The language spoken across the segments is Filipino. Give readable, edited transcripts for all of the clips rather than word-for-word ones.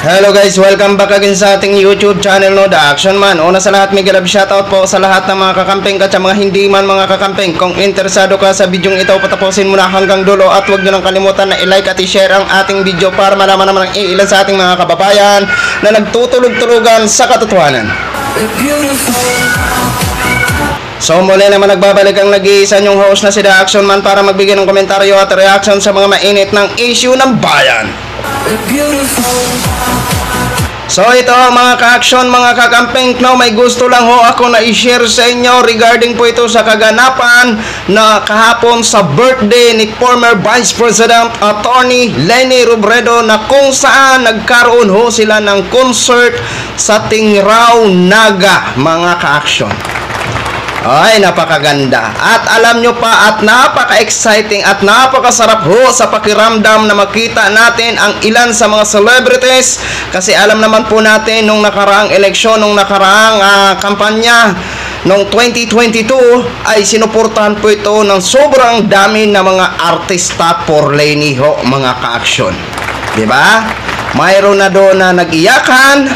Hello guys, welcome back again sa ating YouTube channel, no, The Action Man. Una sa lahat, may galab shoutout po sa lahat ng mga kakamping at sa mga hindi man mga kakamping. Kung interesado ka sa bidyong ito, patapusin mo na hanggang dulo at huwag nyo nang kalimutan na i-like at i-share ang ating video para malaman naman ang ilan sa ating mga kababayan na nagtutulog-tulugan sa katotohanan. So muli naman nagbabalik ang nag-iisa nyong host na si The Action Man para magbigay ng komentaryo at reaction sa mga mainit ng issue ng bayan. So ito mga ka-action, mga kakamping, no, may gusto lang ho ako na i-share sa inyo regarding po ito sa kaganapan na kahapon sa birthday ni former Vice President Attorney Leni Robredo, na kung saan nagkaroon ho sila ng concert sa Tingrao, Naga, mga ka-action. Ay, napakaganda. At alam nyo pa, at napaka-exciting at napakasarap ho sa pakiramdam na makita natin ang ilan sa mga celebrities. Kasi alam naman po natin nung nakaraang eleksyon, nung nakaraang kampanya noong 2022 ay sinuportahan po ito ng sobrang dami na mga artista for Leni ho, mga ka-action. Diba? Mayroon na doon na nag-iyakan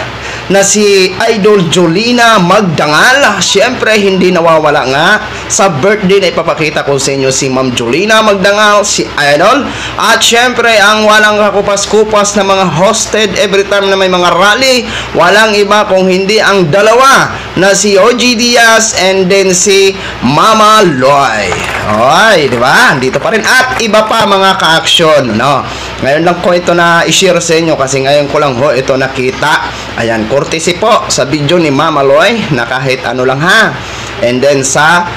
na si Idol Jolina Magdangal. Siyempre, hindi nawawala nga sa birthday na ipapakita ko sa inyo si Ma'am Jolina Magdangal, si Idol. At siyempre, ang walang kakupas-kupas na mga hosted every time na may mga rally, walang iba kung hindi ang dalawa na si OG Diaz and then si Mama Loy. Oy, di ba? Dito pa rin. At iba pa mga ka-action, no? Ngayon lang ko ito na i-share sa inyo kasi ngayon ko lang ho ito nakita. Ayan, courtesy po sa video ni Mama Loy na kahit ano lang ha. And then sa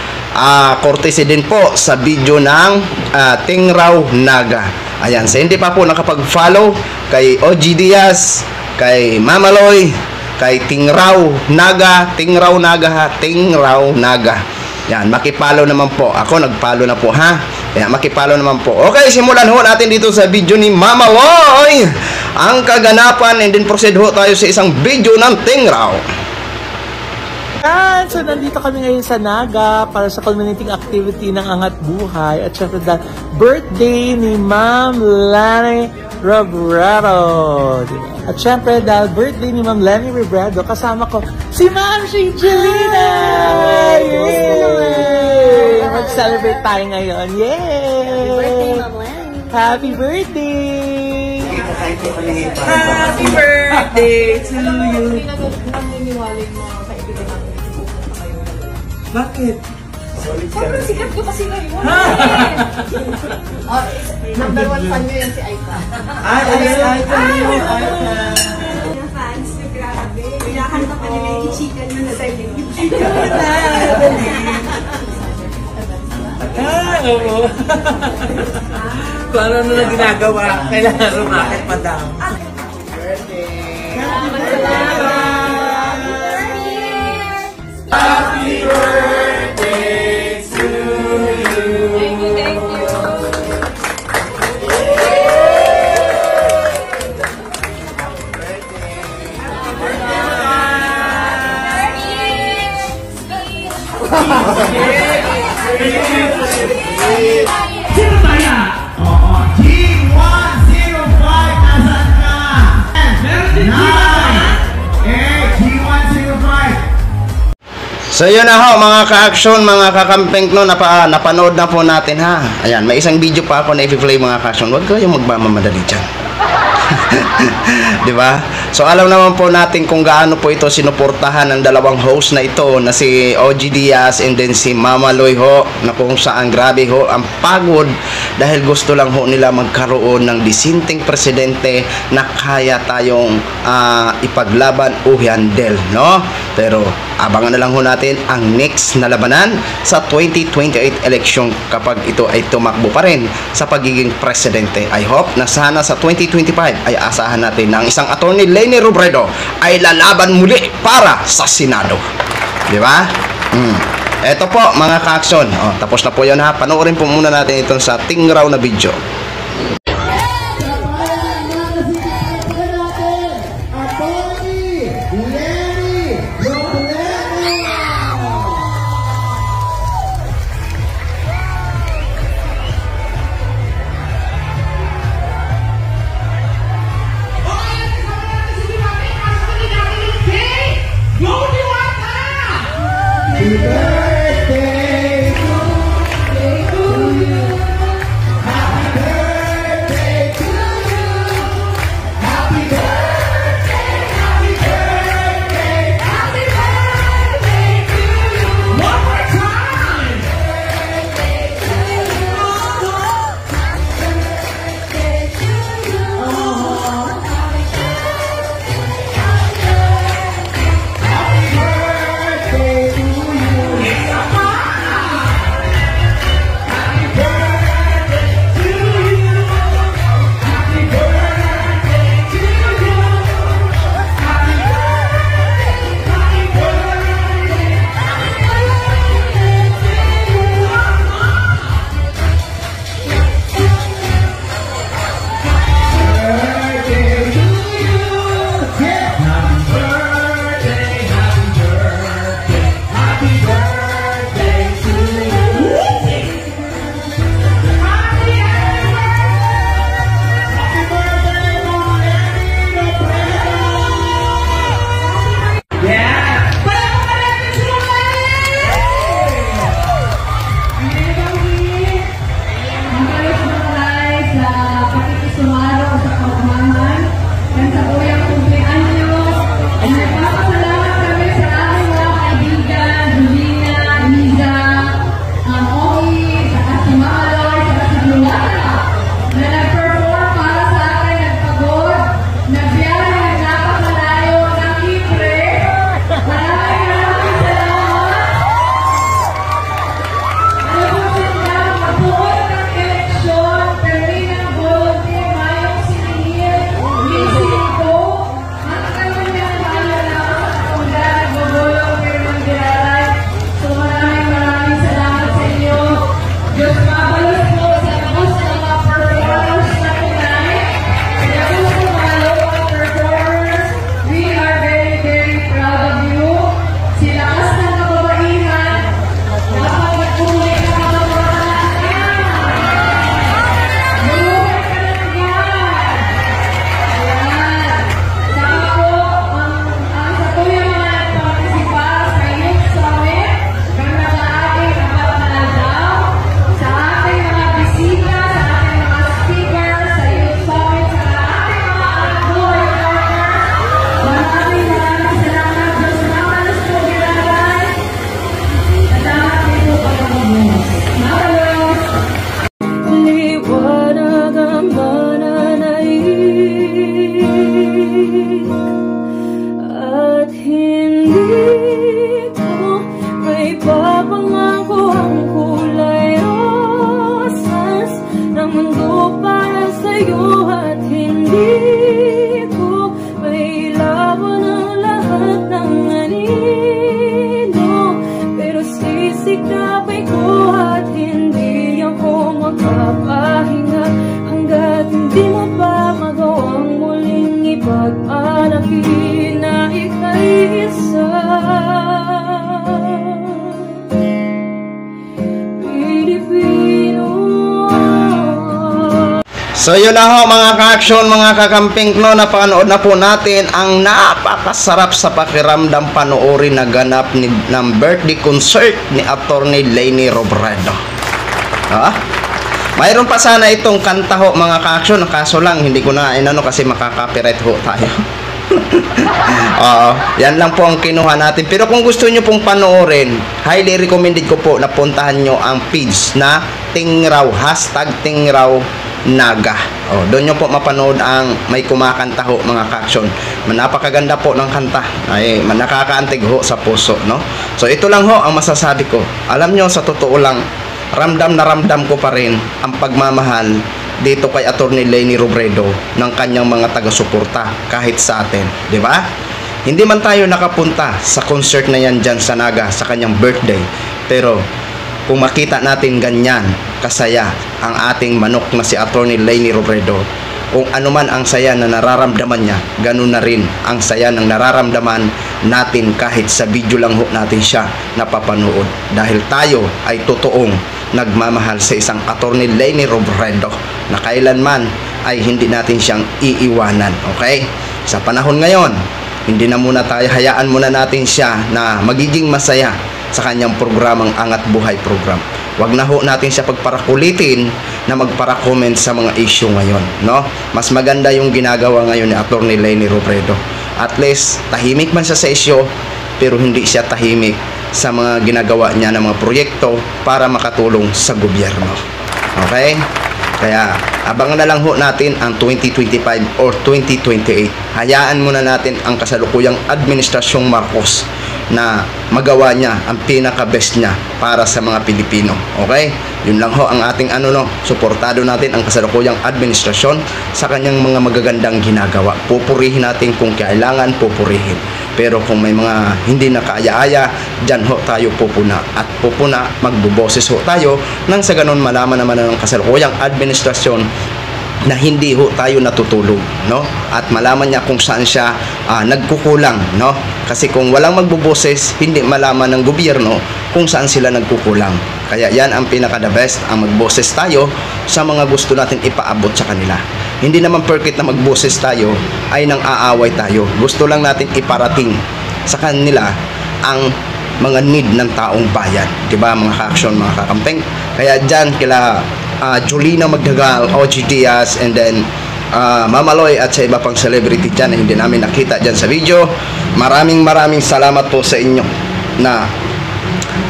courtesy din po sa video ng Tingrao, Naga. Ayan, sa hindi pa po nakapag-follow kay OG Diaz, kay Mama Loy, kay Tingrao, Naga, Tingrao, Naga ha, Tingrao, Naga. Yan, makipalo naman po. Ako nagpalo na po ha. Yan, makipalo naman po. Okay, simulan ho natin dito sa video ni Mama Loy ang kaganapan, and then proceed ho tayo sa isang video ng Tingrao. So nandito kami ngayon sa Naga para sa community activity ng Angat Buhay at syempre dahil birthday ni Ma'am Leni Robredo. At syempre dahil birthday ni Ma'am Leni Robredo, kasama ko si Ma'am Jolina. Yay! Mag-celebrate tayo ngayon. Yay! Happy birthday, Ma'am Leni! Happy birthday to you! Bakit? Sobrang sikat ko kasi ngayon. Number 1 fan nyo yan si Aika. Aika. Yung fans nyo, grabe. Pinakanta pa nila yung chicken nyo na sa'yo. Chicken na! Oo. Kung ano na ginagawa, kailangan rumakit pa daw. Happy birthday to you. Thank you, thank you. Sino tayo? Oo, G105, nasan ka? Meron din G105. So yun na ho mga ka-action, mga kakamping, no, napanood na po natin ha. Ayan, may isang video pa ako na i-play mga ka-action. Huwag kayong magmamamadali dyan. Diba? So alam naman po natin kung gaano po ito sinuportahan ng dalawang host na ito na si OG Diaz and then si Mama Loy ho, na kung saan grabe ho ang pagod dahil gusto lang ho nila magkaroon ng disinteng presidente na kaya tayong ipaglaban o handle, no? Pero abangan na lang ho natin ang next na labanan sa 2028 election kapag ito ay tumakbo pa rin sa pagiging presidente. I hope na sana sa 2025 ay asahan natin na ang isang attorney Leni Robredo ay lalaban muli para sa Senado. Di ba? Eto po mga ka-action. Tapos na po yun ha. Panoorin po muna natin itong sa Tingrao na video. Okay, at hindi ko mailawan ang lahat ng anino. Pero sisikapin ko at hindi ako makapahinga hanggat hindi mo pa magawang muling ipag-alaki na ika'y isa. So yun na ho mga ka-action, mga kakamping no, napanood na po natin ang napakasarap sa pakiramdam panoorin na ganap ng birthday concert ni Attorney Leni Robredo. Mayroon pa sana itong kanta ho mga ka-action, kaso lang hindi ko na inano kasi makaka-copyright ho tayo. Yan lang po ang kinuha natin. Pero kung gusto nyo pong panoorin, highly recommended ko po na puntahan nyo ang page na Tingraw, #Tingraw Naga. Doon nyo po mapanood ang may kumakanta ho mga ka-action. Napakaganda po ng kanta. Ay, nakakaantig ho sa puso, no? So ito lang ho ang masasabi ko. Alam nyo, sa totoo lang, ramdam na ramdam ko pa rin ang pagmamahal dito kay Attorney Leni Robredo ng kanyang mga taga-suporta kahit sa atin, di ba? Hindi man tayo nakapunta sa concert na yan dyan sa Naga sa kanyang birthday, pero kung makita natin ganyan kasaya ang ating manok na si Attorney Leni Robredo, kung ano man ang saya na nararamdaman niya, ganun na rin ang saya ng nararamdaman natin kahit sa video lang ho natin siya napapanood, dahil tayo ay totoong nagmamahal sa isang Attorney Leni Robredo na kailanman ay hindi natin siyang iiwanan. Okay? Sa panahon ngayon, hindi na muna tayo, hayaan muna natin siya na magiging masaya sa kanyang programang Angat Buhay program. Wag na ho natin siya pagparakulitin na magpara-comment sa mga issue ngayon, no? Mas maganda yung ginagawa ngayon ni Attorney Leni Robredo. At least tahimik man siya sa issue, pero hindi siya tahimik sa mga ginagawa niya ng mga proyekto para makatulong sa gobyerno. Okay? Kaya abangan na lang ho natin ang 2025 or 2028. Hayaan muna natin ang kasalukuyang administrasyong Marcos na magawa niya ang pinaka-best niya para sa mga Pilipino. Okay? Yun lang ho ang ating suportado natin ang kasalukuyang administrasyon sa kanyang mga magagandang ginagawa. Pupurihin natin kung kailangan pupurihin. Pero kung may mga hindi na kaaya-aya, dyan ho tayo pupuna. At pupuna, magbuboses ho tayo nang sa ganun malaman naman ng kasalukuyang administrasyon na hindi ho tayo natutulog, no? At malaman niya kung saan siya nagkukulang, no? Kasi kung walang magbuboses, hindi malaman ng gobyerno kung saan sila nagkukulang. Kaya yan ang pinaka-the best, ang magboses tayo sa mga gusto natin ipaabot sa kanila. Hindi naman perfect na magboses tayo ay nang aaway tayo. Gusto lang natin iparating sa kanila ang mga need ng taong bayan, 'di ba mga ka-action, mga kakampeng? Kaya diyan kila Julina Magdagal, OG Diaz, and then Mamaloy at sa iba pang celebrity dyan na hindi namin nakita dyan sa video. Maraming salamat po sa inyo na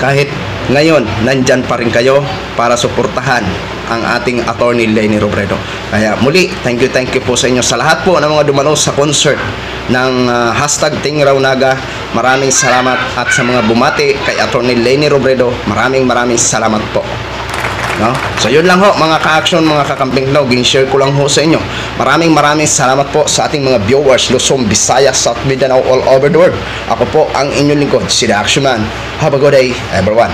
kahit ngayon nandyan pa rin kayo para suportahan ang ating Attorney Leni Robredo. Kaya muli, thank you po sa inyo sa lahat po ng mga dumalo sa concert ng #Tingraw Naga. Maraming salamat, at sa mga bumati kay Attorney Leni Robredo, maraming salamat po. No? So yun lang ho mga ka-action, mga kakamping no, gin-share ko lang ho sa inyo. Maraming salamat po sa ating mga viewers Luzon, Visayas, South Mindanao, all over the world. Ako po ang inyong lingkod, si The Action Man. Have a good day everyone.